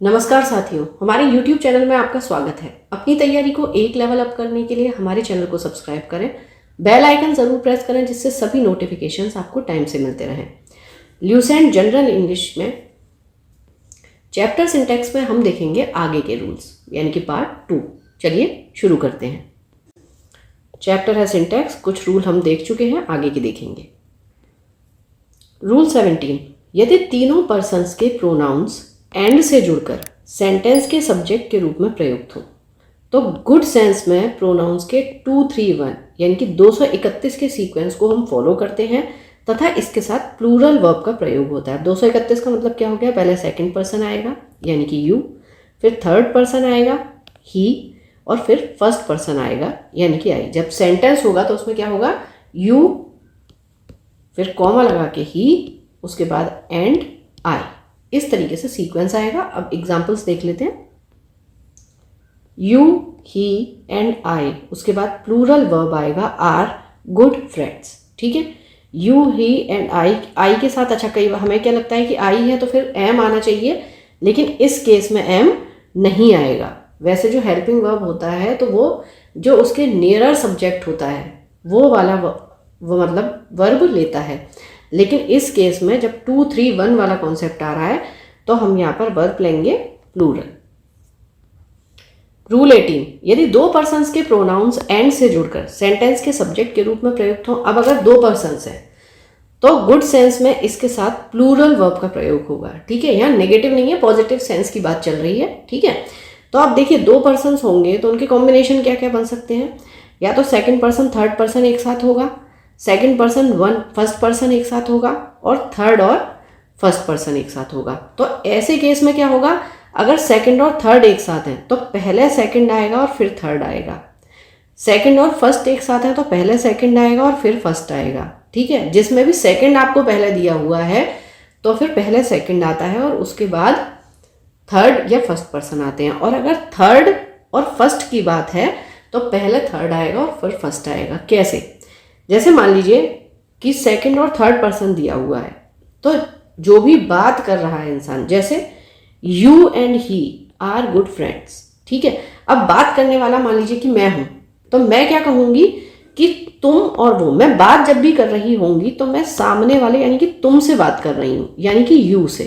नमस्कार साथियों, हमारे YouTube चैनल में आपका स्वागत है। अपनी तैयारी को एक लेवल अप करने के लिए हमारे चैनल को सब्सक्राइब करें, बेल आइकन ज़रूर प्रेस करें जिससे सभी नोटिफिकेशंस आपको टाइम से मिलते रहें। ल्यूसेंट जनरल इंग्लिश में चैप्टर सिंटैक्स में हम देखेंगे आगे के रूल्स, यानी कि पार्ट 2। चलिए शुरू करते हैं। चैप्टर है सिंटैक्स, कुछ रूल हम देख चुके हैं, आगे के देखेंगे। रूल 17, यदि तीनों पर्सन्स के प्रोनाउंस एंड से जुड़कर सेंटेंस के सब्जेक्ट के रूप में प्रयुक्त हो तो गुड सेंस में प्रोनाउंस के 231 यानी कि 231 के सीक्वेंस को हम फॉलो करते हैं तथा इसके साथ प्लूरल वर्ब का प्रयोग होता है। 231 का मतलब क्या हो गया? पहले सेकंड पर्सन आएगा यानी कि यू, फिर थर्ड पर्सन आएगा ही, और फिर फर्स्ट पर्सन आएगा यानी कि आई। जब सेंटेंस होगा तो उसमें क्या होगा? यू, फिर कॉमा लगा के ही, उसके बाद एंड आई, इस तरीके से सीक्वेंस आएगा। अब एग्जांपल्स देख लेते हैं। यू, ही एंड आई, उसके बाद प्लूरल वर्ब आएगा आर गुड फ्रेंड्स। ठीक है, यू, ही एंड आई के साथ, अच्छा कई बार हमें क्या लगता है कि आई है तो फिर एम आना चाहिए, लेकिन इस केस में एम नहीं आएगा। वैसे जो हेल्पिंग वर्ब होता है तो वो जो उसके नियरर सब्जेक्ट होता है वो वाला वो मतलब वर्ब लेता है, लेकिन इस केस में जब 231 वाला कॉन्सेप्ट आ रहा है तो हम यहाँ पर वर्ब लेंगे प्लूरल। रूल 18, यदि दो पर्सन्स के प्रोनाउंस एंड से जुड़कर सेंटेंस के सब्जेक्ट के रूप में प्रयुक्त हो। अब अगर दो पर्सन्स हैं तो गुड सेंस में इसके साथ प्लूरल वर्ब का प्रयोग होगा। ठीक है, यहाँ नेगेटिव नहीं है, पॉजिटिव सेंस की बात चल रही है। ठीक है, तो आप देखिए दो पर्सन्स होंगे तो उनके कॉम्बिनेशन क्या क्या बन सकते हैं? या तो सेकंड पर्सन थर्ड पर्सन एक साथ होगा, सेकंड पर्सन फर्स्ट पर्सन एक साथ होगा, और थर्ड और फर्स्ट पर्सन एक साथ होगा। तो ऐसे केस में क्या होगा? अगर सेकंड और थर्ड एक साथ हैं तो पहले सेकंड आएगा और फिर थर्ड आएगा। सेकंड और फर्स्ट एक साथ है तो पहले सेकंड आएगा और फिर फर्स्ट आएगा। ठीक है, जिसमें भी सेकंड आपको पहले दिया हुआ है तो फिर पहले सेकंड आता है और उसके बाद थर्ड या फर्स्ट पर्सन आते हैं। और अगर थर्ड और फर्स्ट की बात है तो पहले थर्ड आएगा और फिर फर्स्ट आएगा। कैसे? जैसे मान लीजिए कि सेकंड और थर्ड पर्सन दिया हुआ है तो जो भी बात कर रहा है इंसान, जैसे you and he are good friends. ठीक है, अब बात करने वाला मान लीजिए कि मैं हूं, तो मैं क्या कहूंगी कि तुम और वो। मैं बात जब भी कर रही होंगी तो मैं सामने वाले यानी कि तुम से बात कर रही हूं, यानी कि यू से।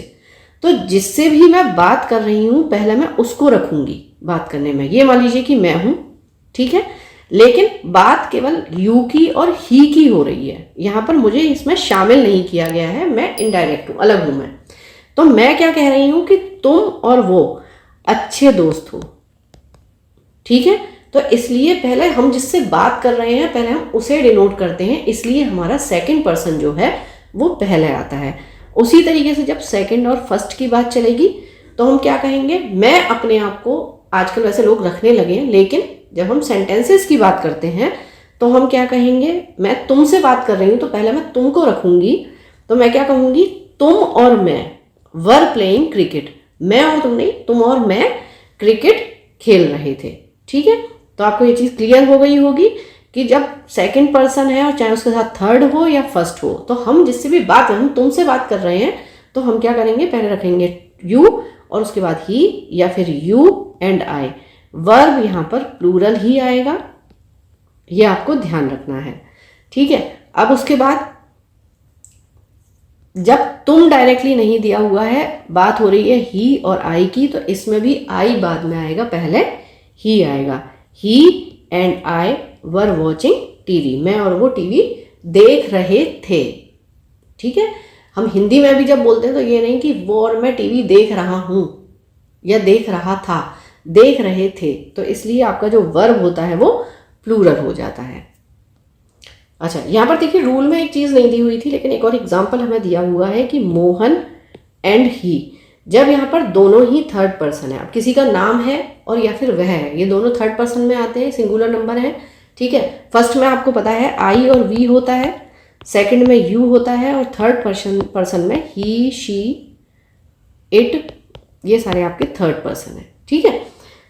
तो जिससे भी मैं बात कर रही हूं पहले मैं उसको रखूंगी बात करने में। ये मान लीजिए कि मैं हूं, ठीक है, लेकिन बात केवल यू की और ही की हो रही है। यहां पर मुझे इसमें शामिल नहीं किया गया है, मैं इनडायरेक्ट हूं, अलग हूं मैं। तो मैं क्या कह रही हूं कि तुम और वो अच्छे दोस्त हो। ठीक है, तो इसलिए पहले हम जिससे बात कर रहे हैं पहले हम उसे डिनोट करते हैं, इसलिए हमारा सेकंड पर्सन जो है वो पहले आता है। उसी तरीके से जब सेकंड और फर्स्ट की बात चलेगी तो हम क्या कहेंगे? मैं अपने आप को, आजकल वैसे लोग रखने लगे हैं, लेकिन जब हम सेंटेंसेस की बात करते हैं तो हम क्या कहेंगे? मैं तुमसे बात कर रही हूं तो पहले मैं तुमको रखूंगी। तो मैं क्या कहूंगी? तुम और मैं वर प्लेइंग क्रिकेट। मैं और तुम नहीं, तुम और मैं क्रिकेट खेल रहे थे। ठीक है, तो आपको ये चीज क्लियर हो गई होगी कि जब सेकंड पर्सन है और चाहे उसके साथ थर्ड हो या फर्स्ट हो, तो हम जिससे भी बात, हम तुमसे बात कर रहे हैं तो हम क्या करेंगे? पहले रखेंगे यू और उसके बाद ही, या फिर यू एंड आई। वर्ब यहां पर प्लूरल ही आएगा, ये आपको ध्यान रखना है। ठीक है, अब उसके बाद जब तुम डायरेक्टली नहीं दिया हुआ है, बात हो रही है ही और आई की, तो इसमें भी आई बाद में आएगा, पहले ही आएगा। He and I were watching TV. मैं और वो टीवी देख रहे थे। ठीक है, हम हिंदी में भी जब बोलते हैं तो ये नहीं कि वो और मैं टीवी देख रहा हूं या देख रहा था, देख रहे थे। तो इसलिए आपका जो वर्ब होता है वो प्लूरल हो जाता है। अच्छा, यहां पर देखिए रूल में एक चीज नहीं दी हुई थी, लेकिन एक और एग्जांपल हमें दिया हुआ है कि मोहन एंड ही। जब यहाँ पर दोनों ही थर्ड पर्सन है, अब किसी का नाम है और या फिर वह है, ये दोनों थर्ड पर्सन में आते हैं, सिंगुलर नंबर है। ठीक है, फर्स्ट में आपको पता है आई और वी होता है, सेकंड में यू होता है, और थर्ड पर्सन में ही, शी, इट, ये सारे आपके थर्ड पर्सन है। ठीक है,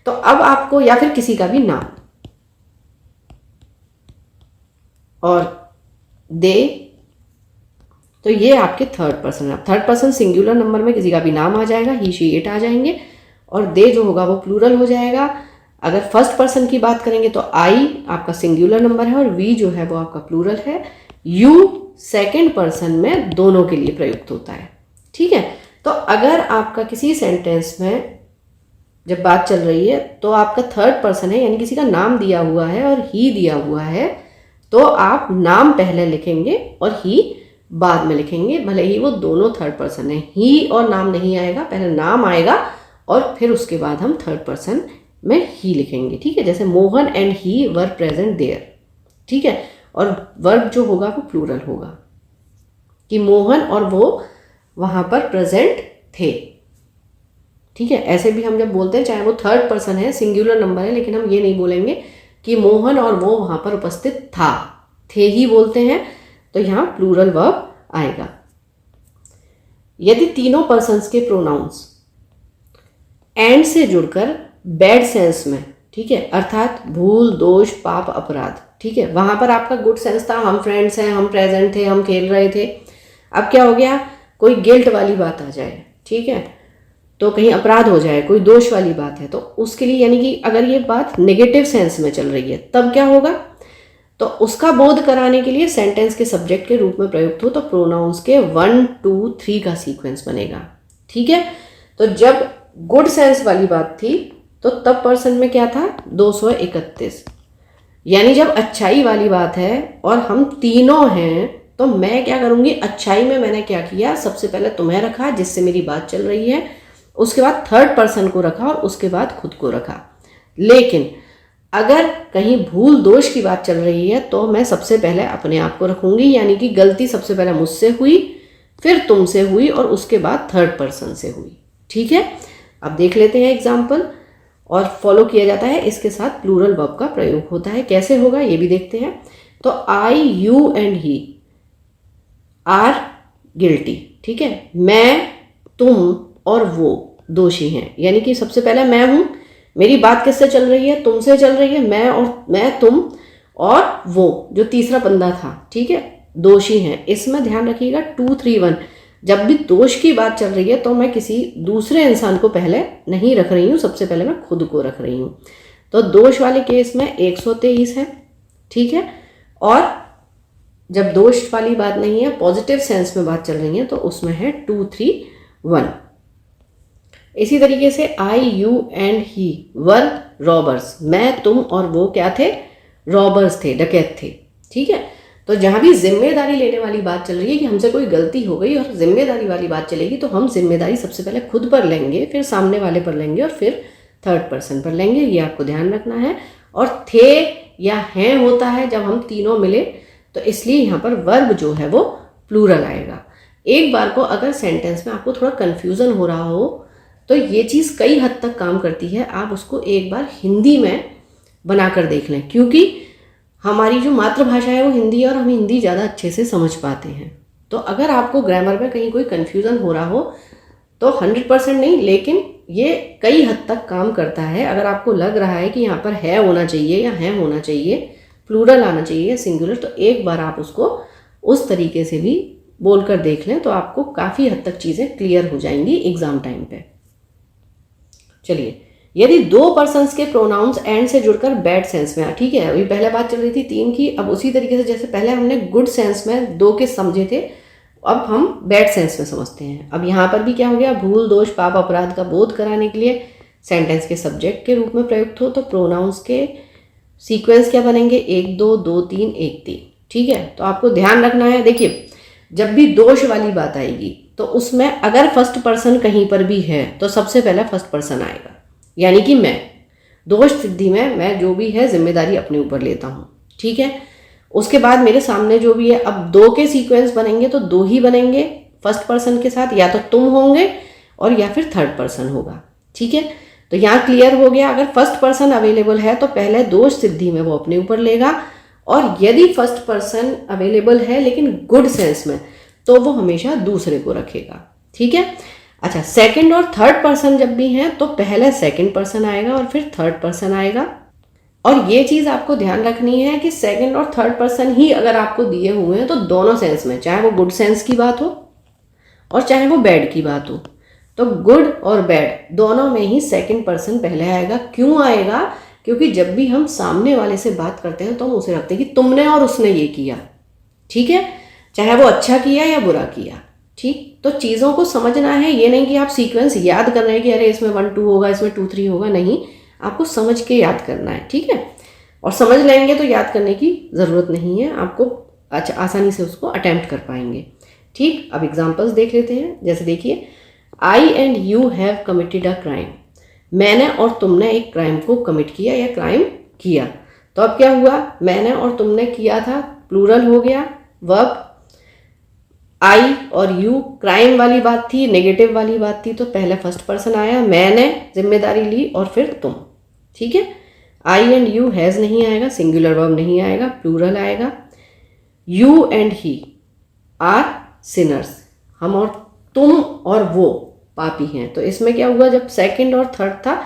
तो अब आपको, या फिर किसी का भी नाम, और दे, तो ये आपके थर्ड पर्सन है। थर्ड पर्सन सिंगुलर नंबर में किसी का भी नाम आ जाएगा, ही, शी, इट आ जाएंगे, और दे जो होगा वो प्लूरल हो जाएगा। अगर फर्स्ट पर्सन की बात करेंगे तो आई आपका सिंगुलर नंबर है और वी जो है वो आपका प्लूरल है। यू सेकंड पर्सन में दोनों के लिए प्रयुक्त होता है। ठीक है, तो अगर आपका किसी सेंटेंस में जब बात चल रही है तो आपका थर्ड पर्सन है, यानी किसी का नाम दिया हुआ है और ही दिया हुआ है, तो आप नाम पहले लिखेंगे और ही बाद में लिखेंगे, भले ही वो दोनों थर्ड पर्सन है। ही और नाम नहीं आएगा, पहले नाम आएगा और फिर उसके बाद हम थर्ड पर्सन में ही लिखेंगे। ठीक है, जैसे Mohan and he were present there. ठीक है, और वर्ब जो होगा वो प्लूरल होगा कि मोहन और वो वहां पर प्रेजेंट थे। ठीक है, ऐसे भी हम जब बोलते हैं चाहे वो थर्ड पर्सन है, सिंगुलर नंबर है, लेकिन हम ये नहीं बोलेंगे कि मोहन और वो वहां पर उपस्थित था, थे ही बोलते हैं, तो यहाँ प्लूरल वर्ब आएगा। यदि तीनों पर्सन्स के प्रोनाउंस एंड से जुड़कर बैड सेंस में, ठीक है, अर्थात भूल, दोष, पाप, अपराध, ठीक है, वहां पर आपका गुड सेंस था, हम फ्रेंड्स हैं, हम प्रेजेंट थे, हम खेल रहे थे। अब क्या हो गया, कोई गिल्ट वाली बात आ जाए, ठीक है, तो कहीं अपराध हो जाए, कोई दोष वाली बात है, तो उसके लिए यानी कि अगर ये बात नेगेटिव सेंस में चल रही है तब क्या होगा, तो उसका बोध कराने के लिए सेंटेंस के सब्जेक्ट के रूप में प्रयुक्त हो तो प्रोनाउंस के 1, 2, 3 का सीक्वेंस बनेगा। ठीक है, तो जब गुड सेंस वाली बात थी तो तब पर्सन में क्या था 231, यानी जब अच्छाई वाली बात है और हम तीनों हैं तो मैं क्या करूंगी, अच्छाई में मैंने क्या किया, सबसे पहले तुम्हें रखा जिससे मेरी बात चल रही है, उसके बाद थर्ड पर्सन को रखा और उसके बाद खुद को रखा। लेकिन अगर कहीं भूल दोष की बात चल रही है तो मैं सबसे पहले अपने आप को रखूंगी, यानी कि गलती सबसे पहले मुझसे हुई, फिर तुमसे हुई और उसके बाद थर्ड पर्सन से हुई। ठीक है, अब देख लेते हैं एग्जाम्पल, और फॉलो किया जाता है इसके साथ प्लूरल वर्ब का प्रयोग होता है, कैसे होगा ये भी देखते हैं। तो I, you and he are guilty. ठीक है, मैं, तुम और वो दोषी हैं, यानी कि सबसे पहले मैं हूं, मेरी बात किससे चल रही है, तुमसे चल रही है, मैं तुम और वो जो तीसरा बंदा था, ठीक है, दोषी हैं। इसमें ध्यान रखिएगा 2, 3, 1, जब भी दोष की बात चल रही है तो मैं किसी दूसरे इंसान को पहले नहीं रख रही हूँ, सबसे पहले मैं खुद को रख रही हूँ। तो दोष वाले केस में 123 है। ठीक है, और जब दोष वाली बात नहीं है, पॉजिटिव सेंस में बात चल रही है, तो उसमें है 2, 3, 1। इसी तरीके से I, you and he were robbers, मैं, तुम और वो क्या थे, रॉबर्स थे, डकैत थे। ठीक है, तो जहां भी जिम्मेदारी लेने वाली बात चल रही है कि हमसे कोई गलती हो गई और जिम्मेदारी वाली बात चलेगी, तो हम जिम्मेदारी सबसे पहले खुद पर लेंगे, फिर सामने वाले पर लेंगे और फिर थर्ड पर्सन पर लेंगे, ये आपको ध्यान रखना है। और थे या हैं होता है जब हम तीनों मिले, तो इसलिए यहाँ पर वर्ब जो है वो प्लूरल आएगा। एक बार को अगर सेंटेंस में आपको थोड़ा कन्फ्यूजन हो रहा हो तो ये चीज़ कई हद तक काम करती है, आप उसको एक बार हिंदी में बनाकर देख लें, क्योंकि हमारी जो मातृभाषा है वो हिंदी है और हम हिंदी ज़्यादा अच्छे से समझ पाते हैं। तो अगर आपको ग्रामर में कहीं कोई कन्फ्यूज़न हो रहा हो तो 100% नहीं, लेकिन ये कई हद तक काम करता है। अगर आपको लग रहा है कि यहाँ पर है होना चाहिए या है होना चाहिए, प्लूरल आना चाहिए सिंगुलर, तो एक बार आप उसको उस तरीके से भी बोलकर देख लें तो आपको काफ़ी हद तक चीज़ें क्लियर हो जाएंगी एग्ज़ाम टाइम पे। चलिए, यदि दो पर्सन्स के प्रोनाउंस एंड से जुड़कर बैड सेंस में, ठीक है, अभी पहले बात चल रही थी 3 की, अब उसी तरीके से जैसे पहले हमने गुड सेंस में 2 के समझे थे, अब हम बैड सेंस में समझते हैं। अब यहाँ पर भी क्या हो गया, भूल, दोष, पाप, अपराध का बोध कराने के लिए सेंटेंस के सब्जेक्ट के रूप में प्रयुक्त हो तो प्रोनाउंस के सीक्वेंस क्या बनेंगे, 1, 2, 2, 3, 1, 3। ठीक है, तो आपको ध्यान रखना है, देखिए जब भी दोष वाली बात आएगी तो उसमें अगर फर्स्ट पर्सन कहीं पर भी है तो सबसे पहले फर्स्ट पर्सन आएगा, यानी कि मैं। दोष सिद्धि में मैं जो भी है जिम्मेदारी अपने ऊपर लेता हूँ। ठीक है, उसके बाद मेरे सामने जो भी है, अब 2 के सीक्वेंस बनेंगे तो 2 ही बनेंगे फर्स्ट पर्सन के साथ, या तो तुम होंगे और या फिर थर्ड पर्सन होगा। ठीक है, तो यहाँ क्लियर हो गया, अगर फर्स्ट पर्सन अवेलेबल है तो पहले दोष सिद्धि में वो अपने ऊपर लेगा, और यदि फर्स्ट पर्सन अवेलेबल है लेकिन गुड सेंस में तो वो हमेशा दूसरे को रखेगा। ठीक है, अच्छा, सेकंड और थर्ड पर्सन जब भी हैं तो पहले सेकंड पर्सन आएगा और फिर थर्ड पर्सन आएगा। और ये चीज़ आपको ध्यान रखनी है कि सेकंड और थर्ड पर्सन ही अगर आपको दिए हुए हैं तो दोनों सेंस में, चाहे वो गुड सेंस की बात हो और चाहे वो बैड की बात हो, तो गुड और बैड दोनों में ही सेकंड पर्सन पहले आएगा। क्यों आएगा? क्योंकि जब भी हम सामने वाले से बात करते हैं तो हम उसे रखते हैं कि तुमने और उसने ये किया, ठीक है, चाहे वो अच्छा किया या बुरा किया। ठीक, तो चीज़ों को समझना है, ये नहीं कि आप सीक्वेंस याद कर रहे हैं कि अरे इसमें 1 2 होगा, इसमें 2 3 होगा, नहीं, आपको समझ के याद करना है, ठीक है। और समझ लेंगे तो याद करने की ज़रूरत नहीं है, आपको अच्छा आसानी से उसको अटेम्प्ट कर पाएंगे। ठीक, अब एग्जाम्पल्स देख लेते हैं। जैसे देखिए, I and you have committed a crime, मैंने और तुमने एक क्राइम को कमिट किया या क्राइम किया। तो अब क्या हुआ, मैंने और तुमने किया था, प्लूरल हो गया वर्ब। आई और यू क्राइम वाली बात थी, नेगेटिव वाली बात थी, तो पहले फर्स्ट पर्सन आया, मैंने जिम्मेदारी ली और फिर तुम। ठीक है, आई एंड यू हैज़ नहीं आएगा, सिंगुलर वर्ब नहीं आएगा, प्लूरल आएगा। You and he are sinners, हम और तुम और वो पापी हैं। तो इसमें क्या हुआ, जब सेकंड और थर्ड था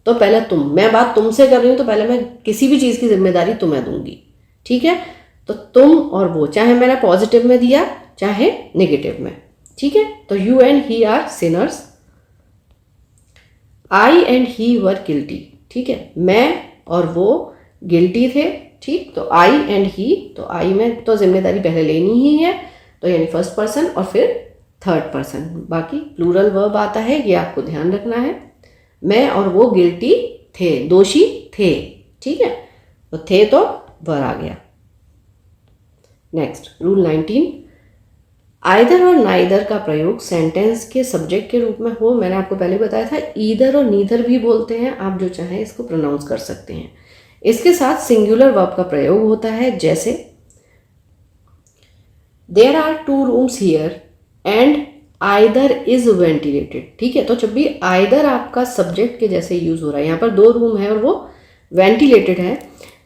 तो पहले तुम, मैं बात तुमसे कर रही हूँ तो पहले मैं किसी भी चीज़ की जिम्मेदारी तुम्हें दूंगी। ठीक है, तो तुम और वो, चाहे मैंने पॉजिटिव में दिया चाहे नेगेटिव में। ठीक है, तो you and he are sinners, I and he were guilty. ठीक है, मैं और वो गिल्टी थे। ठीक, तो आई एंड ही, तो आई में तो जिम्मेदारी पहले लेनी ही है, तो यानी फर्स्ट पर्सन और फिर थर्ड पर्सन। बाकी प्लूरल वर्ब आता है, ये आपको ध्यान रखना है। मैं और वो गिल्टी थे, दोषी थे। ठीक है, तो थे तो वर आ गया। नेक्स्ट, रूल 19, आइदर और नाइदर का प्रयोग सेंटेंस के सब्जेक्ट के रूप में हो। मैंने आपको पहले बताया था, ईदर और नीदर भी बोलते हैं, आप जो चाहें इसको प्रोनाउंस कर सकते हैं। इसके साथ सिंगुलर वर्ब का प्रयोग होता है, जैसे there are 2 rooms here and either is ventilated. ठीक है, तो जब भी आइदर आपका सब्जेक्ट के जैसे यूज हो रहा है, यहाँ पर 2 रूम है और वो वेंटिलेटेड है,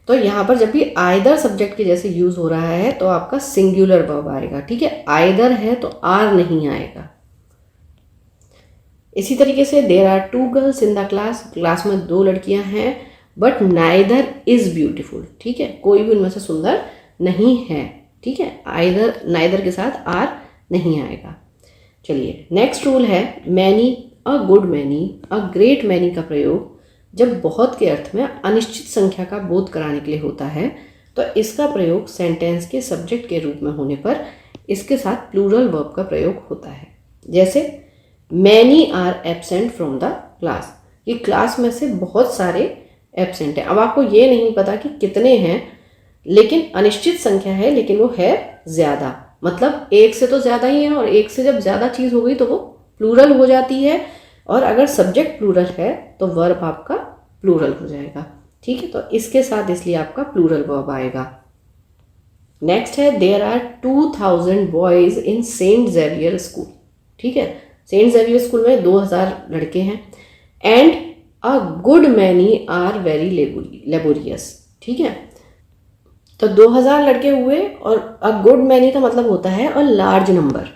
तो यहाँ पर जब भी आइदर सब्जेक्ट के जैसे यूज हो रहा है तो आपका सिंगुलर वर्ब आएगा। ठीक है, आइदर है तो आर नहीं आएगा। इसी तरीके से there are 2 girls in the class, class में 2 लड़कियां हैं, बट नाइदर इज ब्यूटीफुल। ठीक है, कोई भी उनमें से सुंदर नहीं है। ठीक है, आइदर नाइदर के साथ आर नहीं आएगा। चलिए, नेक्स्ट रूल है मैनी, अ गुड मैनी, अ ग्रेट मैनी का प्रयोग जब बहुत के अर्थ में अनिश्चित संख्या का बोध कराने के लिए होता है, तो इसका प्रयोग सेंटेंस के सब्जेक्ट के रूप में होने पर इसके साथ प्लूरल वर्ब का प्रयोग होता है। जैसे many are absent from the class, ये क्लास में से बहुत सारे एब्सेंट हैं। अब आपको ये नहीं पता कि कितने हैं, लेकिन अनिश्चित संख्या है, लेकिन वो है ज़्यादा, मतलब एक से तो ज़्यादा ही है, और एक से जब ज़्यादा चीज़ हो गई तो वो प्लूरल हो जाती है, और अगर सब्जेक्ट प्लूरल है तो वर्ब आपका प्लूरल हो जाएगा। ठीक है, तो इसके साथ इसलिए आपका प्लूरल वर्ब आएगा। नेक्स्ट है there are 2000 boys in Saint Xavier school. ठीक है, सेंट जेवियर स्कूल में 2000 लड़के हैं, and a good many are very laborious. ठीक है, तो 2000 लड़के हुए, और अ गुड मैनी का मतलब होता है अ लार्ज नंबर।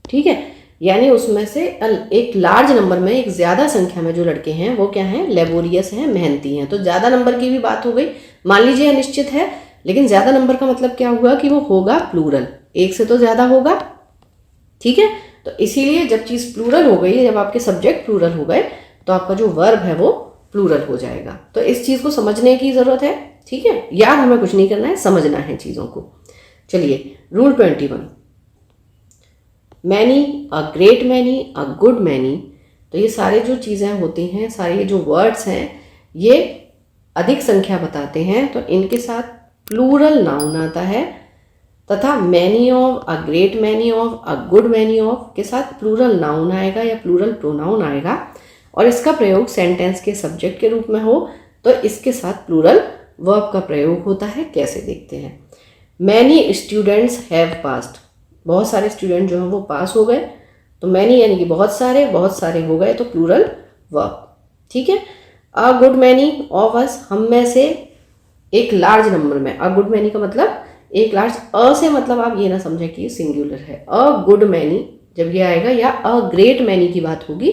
ठीक है, यानी उसमें से एक लार्ज नंबर में, एक ज़्यादा संख्या में जो लड़के हैं वो क्या हैं, लेबोरियस हैं, मेहनती हैं। तो ज़्यादा नंबर की भी बात हो गई। मान लीजिए अनिश्चित है, लेकिन ज़्यादा नंबर का मतलब क्या हुआ कि वो होगा प्लूरल, एक से तो ज़्यादा होगा। ठीक है, तो इसीलिए जब चीज़ प्लूरल हो गई, जब आपके सब्जेक्ट प्लूरल हो गए, तो आपका जो वर्ब है वो प्लूरल हो जाएगा। तो इस चीज़ को समझने की ज़रूरत है। ठीक है, याद हमें कुछ नहीं करना है, समझना है चीज़ों को। चलिए, रूल 21, मैनी, अ ग्रेट मैनी, अ गुड मैनी। तो ये सारे जो चीज़ें होती हैं, सारे जो वर्ड्स हैं, ये अधिक संख्या बताते हैं, तो इनके साथ प्लूरल नाउन आता है, तथा many of, a great many of, a good many of के साथ प्लूरल नाउन आएगा या प्लूरल प्रोनाउन आएगा, और इसका प्रयोग सेंटेंस के सब्जेक्ट के रूप में हो तो इसके साथ प्लूरल वर्ब का प्रयोग होता है। कैसे देखते हैं, मैनी स्टूडेंट्स हैव पास्ड, बहुत सारे स्टूडेंट जो हैं वो पास हो गए, तो मैनी यानी कि बहुत सारे हो गए, तो प्लूरल वर्ब। ठीक है, a good many of us, हम में से एक लार्ज नंबर में, अ गुड मैनी का मतलब एक लार्ज, अ से मतलब आप ये ना समझें कि सिंगुलर है। अ गुड मैनी जब ये आएगा, या अ ग्रेट मैनी की बात होगी,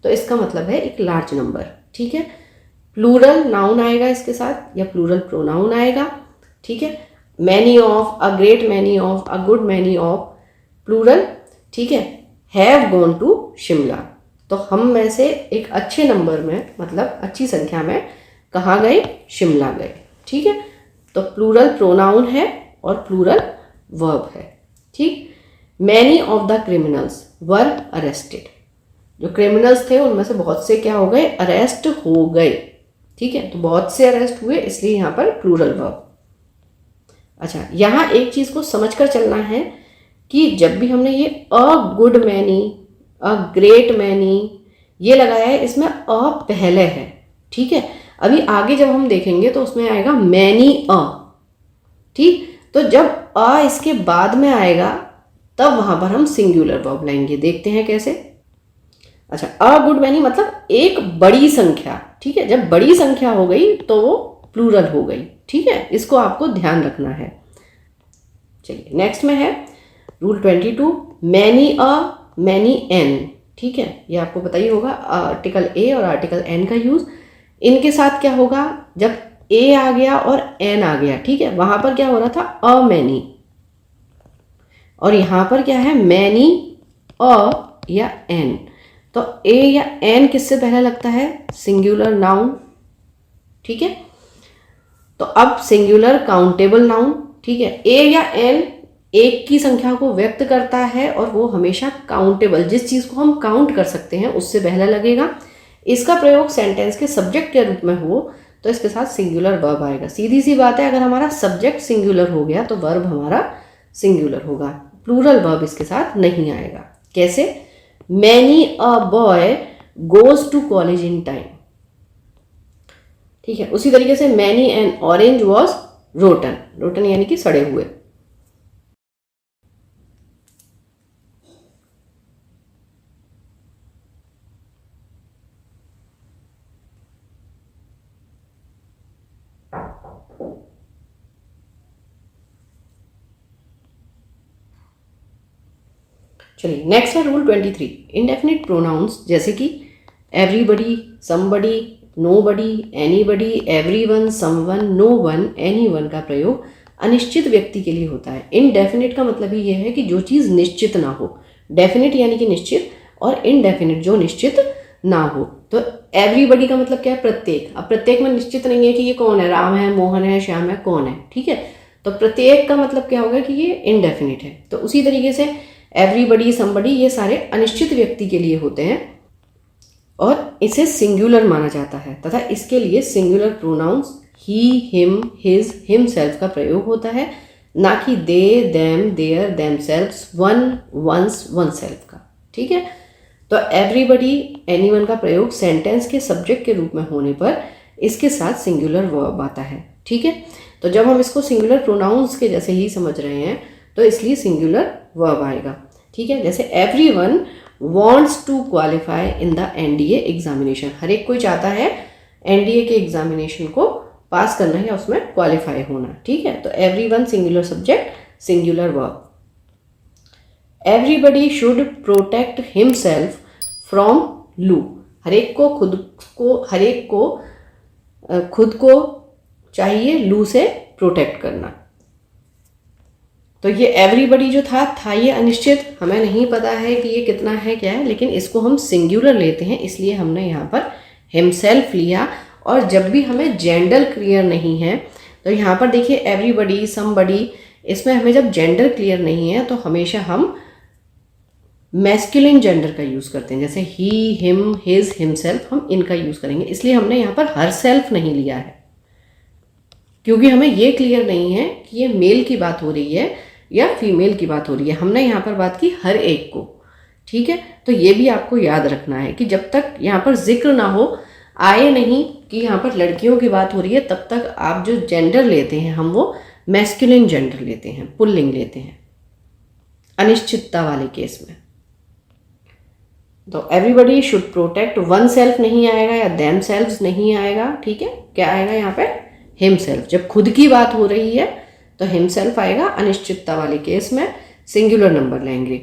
तो इसका मतलब है एक लार्ज नंबर। ठीक है, प्लूरल नाउन आएगा इसके साथ, या प्लूरल प्रोनाउन आएगा। ठीक है, many of, a great many of, a good many of, plural. ठीक है, हैव गॉन टू शिमला। तो हम में से एक अच्छे नंबर में, मतलब अच्छी संख्या में कहाँ गए? शिमला गए। ठीक है, तो प्लूरल प्रोनाउन है और प्लूरल वर्ब है। ठीक, many of the criminals were arrested. जो क्रिमिनल्स थे उनमें से बहुत से क्या हो गए? अरेस्ट हो गए। ठीक है, तो बहुत से अरेस्ट हुए, इसलिए यहाँ पर प्लूरल वर्ब। अच्छा, यहाँ एक चीज को समझकर चलना है कि जब भी हमने ये अ गुड मैनी, अ ग्रेट मैनी ये लगाया है, इसमें अ पहले है। ठीक है, अभी आगे जब हम देखेंगे तो उसमें आएगा मैनी अ। ठीक, तो जब अ इसके बाद में आएगा तब वहां पर हम सिंगुलर वर्ब लाएंगे। देखते हैं कैसे। अच्छा, अ गुड मैनी मतलब एक बड़ी संख्या। ठीक है, जब बड़ी संख्या हो गई तो वो प्लूरल हो गई। ठीक है, इसको आपको ध्यान रखना है। चलिए नेक्स्ट में है rule 22, many a many an. ठीक है, ये आपको पता ही होगा, आर्टिकल ए और आर्टिकल एन का यूज। इनके साथ क्या होगा? जब ए आ गया और एन आ गया, ठीक है, वहां पर क्या हो रहा था? अ मैनी, और यहां पर क्या है? मैनी अ या एन। तो ए या एन किससे पहले लगता है? Singular noun. ठीक है, तो अब सिंगुलर काउंटेबल नाउन। ठीक है, ए या एन एक की संख्या को व्यक्त करता है और वो हमेशा काउंटेबल, जिस चीज को हम काउंट कर सकते हैं उससे पहले लगेगा। इसका प्रयोग सेंटेंस के सब्जेक्ट के रूप में हो तो इसके साथ सिंगुलर वर्ब आएगा। सीधी सी बात है, अगर हमारा सब्जेक्ट सिंगुलर हो गया तो वर्ब हमारा सिंगुलर होगा, प्लूरल वर्ब इसके साथ नहीं आएगा। कैसे? Many a boy goes to college in time. ठीक है, उसी तरीके से many an orange was rotten. Rotten यानी कि सड़े हुए। चलिए नेक्स्ट है रूल 23, इंडेफिनिट प्रोनाउंस जैसे कि everybody, somebody, nobody, anybody, everyone, someone, no one, anyone का प्रयोग अनिश्चित व्यक्ति के लिए होता है। इनडेफिनिट का मतलब ही यह है कि जो चीज़ निश्चित ना हो। डेफिनिट यानी कि निश्चित, और इनडेफिनिट जो निश्चित ना हो। तो एवरीबडी का मतलब क्या है? प्रत्येक। अब प्रत्येक में निश्चित नहीं है कि ये कौन है, राम है, मोहन है, श्याम है, कौन है। ठीक है, तो प्रत्येक का मतलब क्या होगा कि ये इनडेफिनिट है। तो उसी तरीके से एवरीबडी, समबडी ये सारे अनिश्चित व्यक्ति के लिए होते हैं और इसे सिंगुलर माना जाता है तथा इसके लिए singular pronouns he, him, his, himself का प्रयोग होता है, ना कि they, them, their, themselves, one, one's, oneself का। ठीक है, तो एवरीबडी, एनीवन का प्रयोग सेंटेंस के सब्जेक्ट के रूप में होने पर इसके साथ सिंगुलर वर्ब आता है। ठीक है, तो जब हम इसको सिंगुलर प्रोनाउंस के जैसे ही समझ रहे हैं तो इसलिए सिंगुलर वर्ब आएगा। ठीक है, जैसे everyone wants to qualify in the NDA examination. हर एक कोई चाहता है एनडीए के एग्जामिनेशन को पास करना या उसमें क्वालिफाई होना। ठीक है, तो everyone singular subject, singular verb. Everybody should protect himself from लू। हर एक को खुद को चाहिए लू से प्रोटेक्ट करना। तो ये एवरीबडी जो था ये अनिश्चित, हमें नहीं पता है कि ये कितना है क्या है, लेकिन इसको हम सिंगुलर लेते हैं इसलिए हमने यहाँ पर हिमसेल्फ लिया। और जब भी हमें जेंडर क्लियर नहीं है तो यहाँ पर देखिए एवरीबडी, समबडी, इसमें हमें जब जेंडर क्लियर नहीं है तो हमेशा हम मैस्कुलिन जेंडर का यूज़ करते हैं। जैसे ही, हिम, हिज, हिमसेल्फ, हम इनका यूज़ करेंगे। इसलिए हमने यहाँ पर हर सेल्फ नहीं लिया है क्योंकि हमें ये क्लियर नहीं है कि ये मेल की बात हो रही है या फीमेल की बात हो रही है। हमने यहाँ पर बात की हर एक को। ठीक है, तो ये भी आपको याद रखना है कि जब तक यहाँ पर जिक्र ना हो, आए नहीं कि यहाँ पर लड़कियों की बात हो रही है, तब तक आप जो जेंडर लेते हैं हम वो मैस्कुलिन जेंडर लेते हैं, पुल्लिंग लेते हैं अनिश्चितता वाले केस में। तो everybody should protect one self नहीं आएगा या देम सेल्व्स नहीं आएगा। ठीक है, क्या आएगा यहाँ पे? हिमसेल्फ। जब खुद की बात हो रही है तो हिमसेल्फ आएगा। अनिश्चितता वाले केस में सिंगुलर नंबर लेंगे।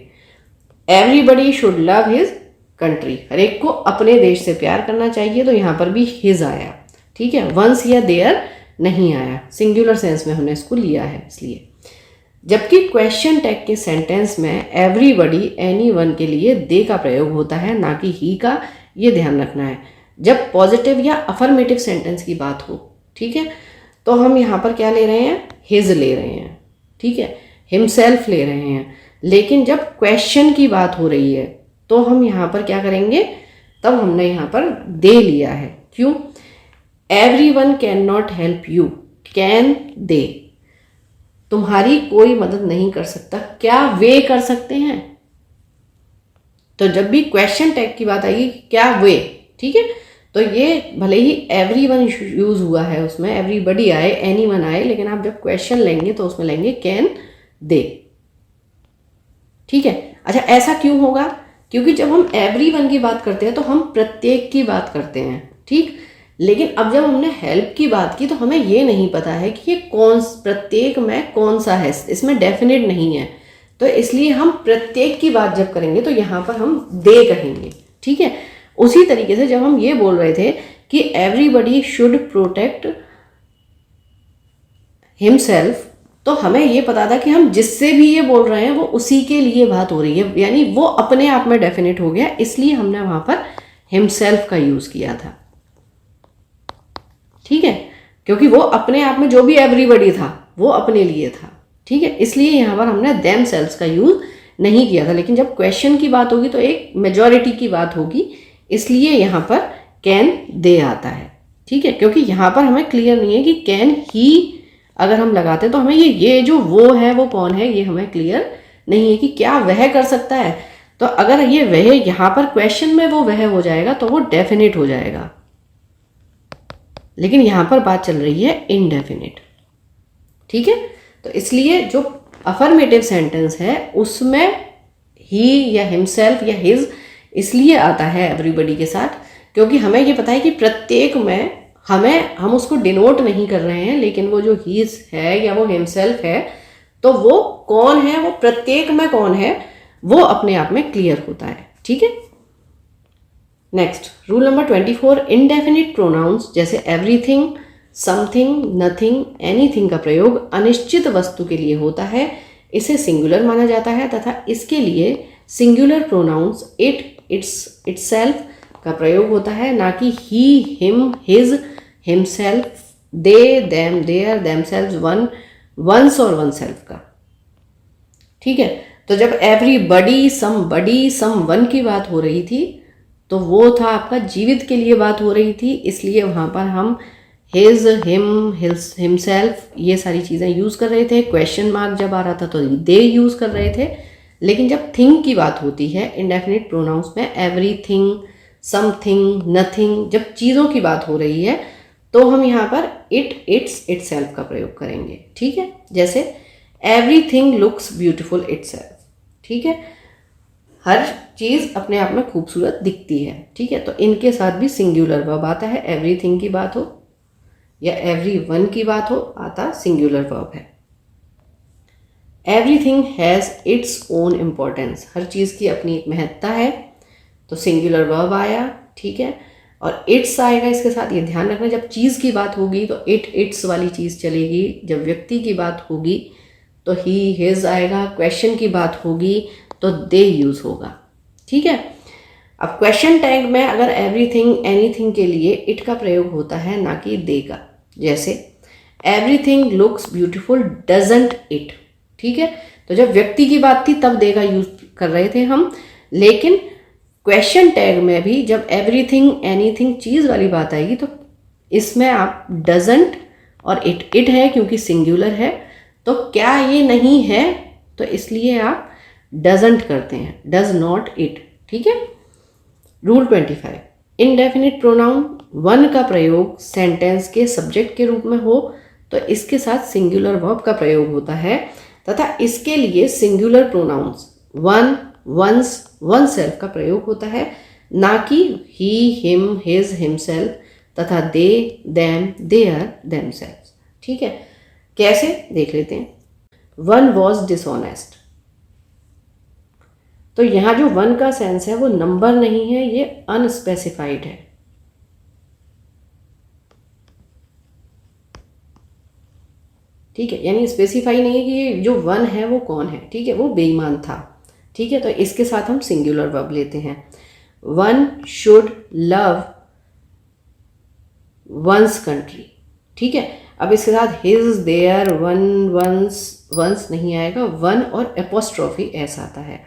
Everybody should love his country. हर एक को अपने देश से प्यार करना चाहिए, तो यहाँ पर भी हिज आया। ठीक है, वंस या देयर नहीं आया, सिंगुलर सेंस में हमने इसको लिया है इसलिए। जबकि क्वेश्चन टैग के सेंटेंस में एवरीबडी एनीवन के लिए दे का प्रयोग होता है, ना कि ही का। ये ध्यान रखना है जब पॉजिटिव या अफर्मेटिव सेंटेंस की बात हो। ठीक है, तो हम यहाँ पर क्या ले रहे हैं, हिज ले रहे हैं, ठीक है, हिमसेल्फ ले रहे हैं। लेकिन जब क्वेश्चन की बात हो रही है तो हम यहाँ पर क्या करेंगे, तब हमने यहाँ पर दे लिया है। क्यों? Everyone can not help you, can they, तुम्हारी कोई मदद नहीं कर सकता, क्या वे कर सकते हैं। तो जब भी क्वेश्चन टैग की बात आएगी, क्या वे, ठीक है, तो ये भले ही एवरीवन यूज हुआ है, उसमें एवरीबडी आए, एनीवन आए, लेकिन आप जब क्वेश्चन लेंगे तो उसमें लेंगे कैन दे। ठीक है, अच्छा ऐसा क्यों होगा? क्योंकि जब हम एवरीवन की बात करते हैं तो हम प्रत्येक की बात करते हैं, ठीक। लेकिन अब जब हमने हेल्प की बात की तो हमें ये नहीं पता है कि ये कौन, प्रत्येक में कौन सा है, इसमें डेफिनेट नहीं है। तो इसलिए हम प्रत्येक की बात जब करेंगे तो यहाँ पर हम दे कहेंगे, ठीक है। उसी तरीके से जब हम ये बोल रहे थे कि एवरीबडी शुड प्रोटेक्ट हिमसेल्फ, तो हमें ये पता था कि हम जिससे भी ये बोल रहे हैं वो उसी के लिए बात हो रही है, यानी वो अपने आप में डेफिनेट हो गया, इसलिए हमने वहां पर हिमसेल्फ का यूज किया था। ठीक है, क्योंकि वो अपने आप में जो भी एवरीबडी था वो अपने लिए था, ठीक है, इसलिए यहाँ पर हमने देम सेल्व्स का यूज नहीं किया था। लेकिन जब क्वेश्चन की बात होगी तो एक मेजॉरिटी की बात होगी, इसलिए यहाँ पर कैन दे आता है, ठीक है। क्योंकि यहाँ पर हमें क्लियर नहीं है कि कैन ही अगर हम लगाते तो हमें ये जो वो है वो कौन है, ये हमें क्लियर नहीं है कि क्या वह कर सकता है। तो अगर ये वह यहाँ पर क्वेश्चन में वो वह हो जाएगा तो वो डेफिनेट हो जाएगा, लेकिन यहाँ पर बात चल रही है इनडेफिनेट, ठीक है। तो इसलिए जो अफर्मेटिव सेंटेंस है उसमें ही या हिमसेल्फ या हिज इसलिए आता है एवरीबडी के साथ, क्योंकि हमें ये पता है कि प्रत्येक में हम उसको डिनोट नहीं कर रहे हैं, लेकिन वो जो हीज है या वो हिमसेल्फ है तो वो कौन है, वो प्रत्येक में कौन है, वो अपने आप में क्लियर होता है, ठीक है। Next rule number 24, indefinite pronouns जैसे एवरीथिंग, समथिंग, नथिंग, एनीथिंग का प्रयोग अनिश्चित वस्तु के लिए होता है, इसे सिंगुलर माना जाता है तथा इसके लिए singular pronouns it, its, itself का प्रयोग होता है, ना कि he, him, his, himself, they, them, their, themselves, one, one's और वनसेल्फ का, ठीक है। तो जब एवरीबडी, समबडी, समवन की बात हो रही थी तो वो था आपका जीवित के लिए बात हो रही थी, इसलिए वहां पर हम हिज, हिम, हिमसेल्फ ये सारी चीज़ें यूज़ कर रहे थे। क्वेश्चन मार्क जब आ रहा था तो दे यूज़ कर रहे थे। लेकिन जब थिंग की बात होती है इनडेफिनिट प्रोनाउंस में, एवरीथिंग, समथिंग, नथिंग, जब चीज़ों की बात हो रही है तो हम यहाँ पर इट, इट्स, इटसेल्फ का प्रयोग करेंगे, ठीक है। जैसे एवरीथिंग लुक्स ब्यूटिफुल इटसेल्फ, ठीक है, हर चीज़ अपने आप में खूबसूरत दिखती है, ठीक है। तो इनके साथ भी सिंगुलर वर्ब आता है, एवरीथिंग की बात हो या एवरीवन की बात हो, आता सिंगुलर वर्ब है। Everything has its own importance, हर चीज़ की अपनी एक महत्ता है, तो सिंगुलर वर्ब आया, ठीक है। और इट्स आएगा इसके साथ, ये ध्यान रखना, जब चीज़ की बात होगी तो इट, इट्स वाली चीज़ चलेगी, जब व्यक्ति की बात होगी तो ही, हिज आएगा, क्वेश्चन की बात होगी तो दे यूज़ होगा, ठीक है। अब क्वेश्चन टैग में अगर एवरीथिंग, एनीथिंग के लिए इट का प्रयोग होता है, ना कि दे का। जैसे everything looks beautiful doesn't it, ठीक है। तो जब व्यक्ति की बात थी तब दे का यूज कर रहे थे हम, लेकिन क्वेश्चन टैग में भी जब एवरीथिंग, एनीथिंग चीज़ वाली बात आएगी तो इसमें आप डजंट और इट है क्योंकि सिंगुलर है, तो क्या ये नहीं है, तो इसलिए आप डजंट करते हैं, डज नॉट इट, ठीक है। रूल 25, इनडेफिनिट प्रोनाउन वन का प्रयोग सेंटेंस के सब्जेक्ट के रूप में हो तो इसके साथ सिंगुलर वर्ब का प्रयोग होता है तथा इसके लिए singular pronouns one, one's, oneself का प्रयोग होता है, ना कि ही, हिम, हिज, हिमसेल्फ तथा दे, देम, देयर, देमसेल्व्स, ठीक है। कैसे देख लेते हैं। वन वॉज डिसऑनेस्ट, तो यहाँ जो वन का सेंस है वो नंबर नहीं है, ये अनस्पेसिफाइड है, ठीक है, यानी स्पेसिफाई नहीं है कि ये जो वन है वो कौन है, ठीक है, वो बेईमान था, ठीक है। तो इसके साथ हम सिंगुलर वर्ब लेते हैं, one should love one's country, ठीक है। अब इसके साथ हिज, देयर, वन, वंस नहीं आएगा, वन और एपोस्ट्रॉफी एस आता है,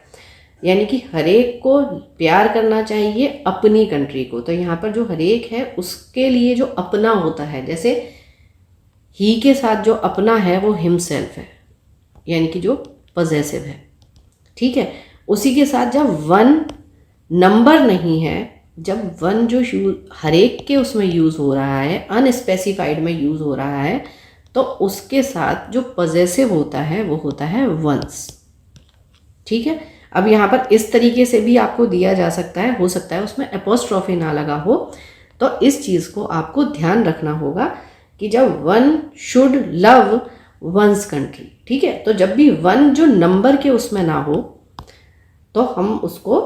यानी कि हरेक को प्यार करना चाहिए अपनी कंट्री को। तो यहाँ पर जो हरेक है उसके लिए जो अपना होता है, जैसे ही के साथ जो अपना है वो हिमसेल्फ है, यानी कि जो पॉजेसिव है, ठीक है। उसी के साथ जब वन नंबर नहीं है, जब वन जो हरेक के उसमें यूज़ हो रहा है, अनस्पेसिफाइड में यूज़ हो रहा है, तो उसके साथ जो पॉजेसिव होता है वो होता है वंस, ठीक है। अब यहाँ पर इस तरीके से भी आपको दिया जा सकता है, हो सकता है उसमें एपोस्ट्रॉफी ना लगा हो, तो इस चीज़ को आपको ध्यान रखना होगा कि जब one should love one's country, ठीक है, तो जब भी वन जो नंबर के उसमें ना हो, तो हम उसको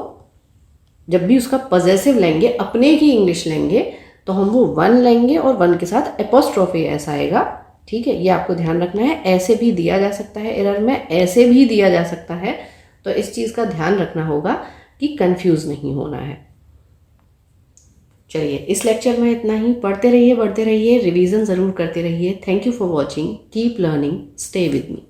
जब भी उसका पॉजेसिव लेंगे, अपने की इंग्लिश लेंगे, तो हम वो वन लेंगे और वन के साथ एपोस्ट्रॉफी ऐसा आएगा, ठीक है। ये आपको ध्यान रखना है। ऐसे भी दिया जा सकता है एरर में, ऐसे भी दिया जा सकता है, तो इस चीज़ का ध्यान रखना होगा कि कंफ्यूज नहीं होना है। चलिए, इस लेक्चर में इतना ही। पढ़ते रहिए, बढ़ते रहिए, रिवीजन ज़रूर करते रहिए। Thank you for watching, keep learning, stay with me.